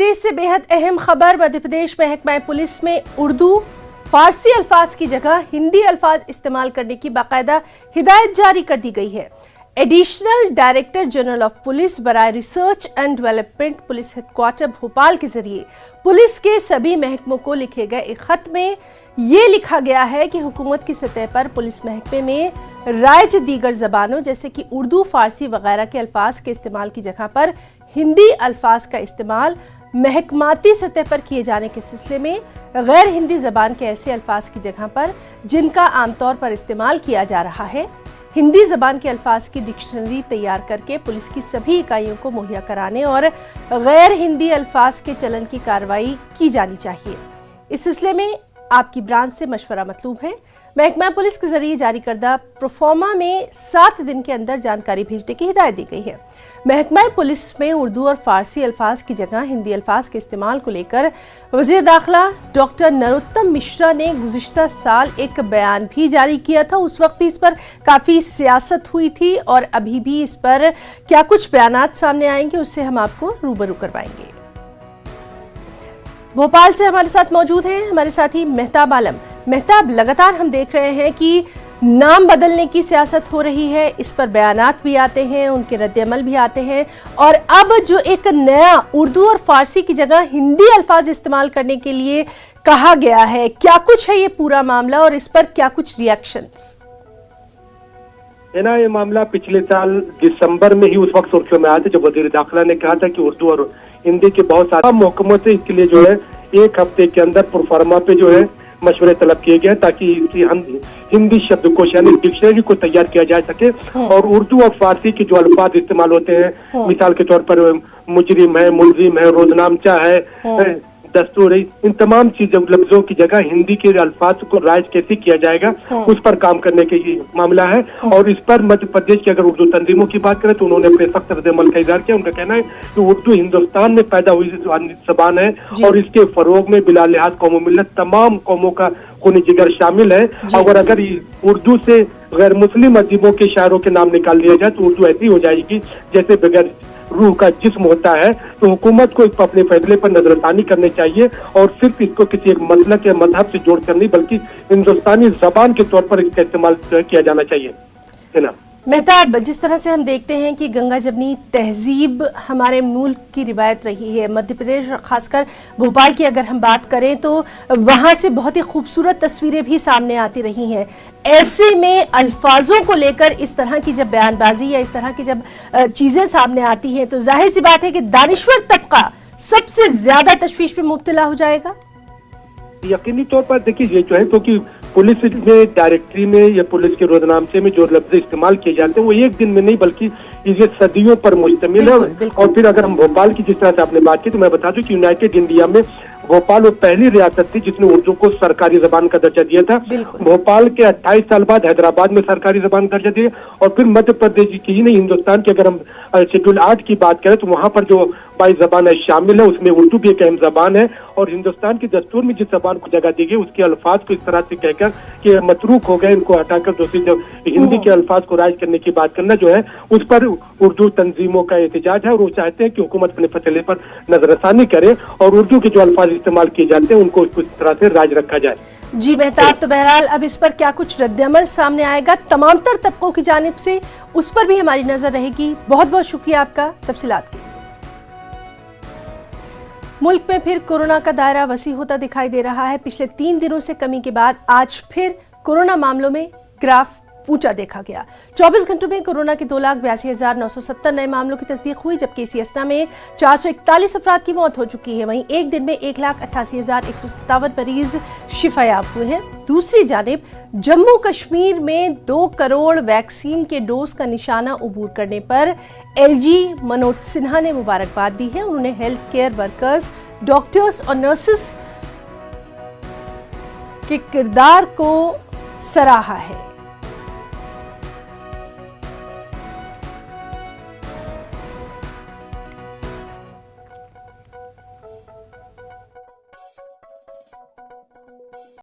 प्रदेश से बेहद अहम खबर। मध्य प्रदेश महकमा पुलिस में उर्दू फारसी अल्फाज की जगह हिंदी अल्फाज इस्तेमाल करने की बाकायदा हिदायत जारी कर दी गई है। Additional director general of police बराए research and development police headquarter Bhopal के जरिए पुलिस के सभी महकमों को लिखे गए एक खत में ये लिखा गया है कि हुकूमत की सतह पर पुलिस महकमे में राइज दीगर जबानों जैसे कि उर्दू, फारसी वगैरह के अल्फाज के इस्तेमाल की जगह पर हिंदी अल्फाज का इस्तेमाल महकमाती सतह पर किए जाने के सिलसिले में गैर हिंदी जबान के ऐसे अल्फाज की जगह पर जिनका आमतौर पर इस्तेमाल किया जा रहा है, हिंदी जबान के अल्फाज की डिक्शनरी तैयार करके पुलिस की सभी इकाइयों को मुहैया कराने और गैर हिंदी अल्फाज के चलन की कार्रवाई की जानी चाहिए। इस सिलसिले में आपकी ब्रांच से मशवरा मतलूब है। महकमा पुलिस के जरिए जारी करदा प्रोफॉर्मा में 7 दिन के अंदर जानकारी भेजने की हिदायत दी गई है। महकमा पुलिस में उर्दू और फारसी अल्फाज की जगह हिंदी अल्फाज के इस्तेमाल को लेकर वज़ीर दाखिला डॉक्टर नरोत्तम मिश्रा ने गुज़िश्ता साल एक बयान भी जारी किया था। उस वक्त भी इस पर काफ़ी सियासत हुई थी और अभी भी इस पर क्या कुछ बयानात सामने आएंगे उससे हम आपको रूबरू करवाएंगे। भोपाल से हमारे साथ मौजूद हैं हमारे साथी मेहताब आलम। मेहताब, लगातार हम देख रहे हैं कि नाम बदलने की सियासत हो रही है, इस पर बयानात भी आते हैं, उनके रद्द-ए-अमल भी आते हैं और अब जो एक नया उर्दू और फारसी की जगह हिंदी अल्फाज इस्तेमाल करने के लिए कहा गया है, क्या कुछ है ये पूरा मामला और इस पर क्या कुछ रिएक्शंस? ये मामला पिछले साल दिसंबर में ही उस वक्त सुर्खियों में आया था जब वजीर दाखिला ने कहा था कि उर्दू और हिंदी के बहुत सारे महकमों से इसके लिए जो है 1 हफ्ते के अंदर प्रोफार्मा पे जो है मशवरे तलब किए गए ताकि हिंदी शब्दकोश यानी डिक्शनरी को तैयार किया जा सके और उर्दू और फारसी के जो अल्फाज इस्तेमाल होते हैं, मिसाल के तौर पर मुजरिम है, मुलजिम है, रोजनामचा है, दस्तूर है, इन तमाम चीजों लफ्जों की जगह हिंदी के अल्फाज को राइज कैसे किया जाएगा उस पर काम करने का ये मामला है। और इस पर मध्य प्रदेश की अगर उर्दू तंजीमों की बात करें तो उन्होंने अपने सख्त रद्द-ए-अमल का इज़हार किया। उनका कहना है कि उर्दू हिंदुस्तान में पैदा हुई जबान है और इसके फरोग में बिला लिहाज कौम मिल्लत तमाम कौमों का खून जिगर शामिल है। अगर उर्दू से गैर मुस्लिम अदीबों के शायरों के नाम निकाल लिया जाए तो उर्दू ऐसी हो जाएगी जैसे बगैर रूह का जिस्म होता है। तो हुकूमत को अपने फैसले पर नजरसानी करनी चाहिए और सिर्फ इसको किसी एक मसलक या मजहब से जोड़कर नहीं बल्कि हिंदुस्तानी जबान के तौर पर इसका इस्तेमाल किया जाना चाहिए, है ना। मेहताब, जिस तरह से हम देखते हैं कि गंगा जमनी तहजीब हमारे मुल्क की रिवायत रही है, मध्य प्रदेश खासकर भोपाल की अगर हम बात करें तो वहाँ से बहुत ही खूबसूरत तस्वीरें भी सामने आती रही हैं। ऐसे में अल्फाजों को लेकर इस तरह की जब बयानबाजी या इस तरह की जब चीज़ें सामने आती हैं तो जाहिर सी बात है कि दानिश्वर तबका सबसे ज्यादा तशवीश में मुब्तला हो जाएगा। यकीनी तौर पर देखिए ये जो है क्योंकि पुलिस में डायरेक्टरी में या पुलिस के रोजनामचे में जो लफ्ज इस्तेमाल किए जाते हैं वो एक दिन में नहीं बल्कि ये सदियों पर मुश्तमिल है। और फिर अगर हम भोपाल की जिस तरह से आपने बात की तो मैं बता दूं कि यूनाइटेड इंडिया में भोपाल वो पहली रियासत थी जिसने उर्दू को सरकारी जबान का दर्जा दिया था। भोपाल के 28 साल बाद हैदराबाद में सरकारी जबान का दर्जा दिया और फिर मध्य प्रदेश की ही नहीं हिंदुस्तान की अगर हम शेड्यूल 8 की बात करें तो वहाँ पर जो 22 जबान शामिल है उसमें उर्दू भी एक अहम जबान है। और हिंदुस्तान की दस्तूर में जिस जबान को जगह दी गई उसके अल्फाज को इस तरह से कहकर कि मतरूक हो गए, इनको हटाकर दूसरी जो हिंदी के अल्फाज को राइज करने की बात करना जो है उस पर उर्दू तंजीमों का एहतजाज है और वो चाहते हैं कि हुकूमत अपने फैसले पर नजरसानी करे और उर्दू के जो अल्फाज इस्तेमाल किए जाते हैं उनको इस तरह से राज रखा जाए। जी मेहताब, तो बहरहाल अब इस पर क्या कुछ रद्द-ए-अमल सामने आएगा तमाम तर तबकों की जानिब से उस पर भी हमारी नजर रहेगी। बहुत बहुत शुक्रिया आपका तफसीलात के लिए। मुल्क में फिर कोरोना का दायरा वसी होता दिखाई दे रहा है। पिछले 3 दिनों से कमी के बाद आज फिर कोरोना मामलों में ग्राफ ऊंचा देखा गया। 24 घंटों में कोरोना के 2,82,970 नए मामलों की तस्दीक हुई जबकि इसी असना में 441 अफराद की मौत हो चुकी है। वहीं एक दिन में 1,88,157 मरीज शिफायाब हुए हैं। दूसरी जानिब जम्मू कश्मीर में 2 करोड़ वैक्सीन के डोज का निशाना उबूर करने पर LG मनोज सिन्हा ने मुबारकबाद दी है। उन्होंने हेल्थ केयर वर्कर्स, डॉक्टर्स और नर्सेस के किरदार को सराहा है।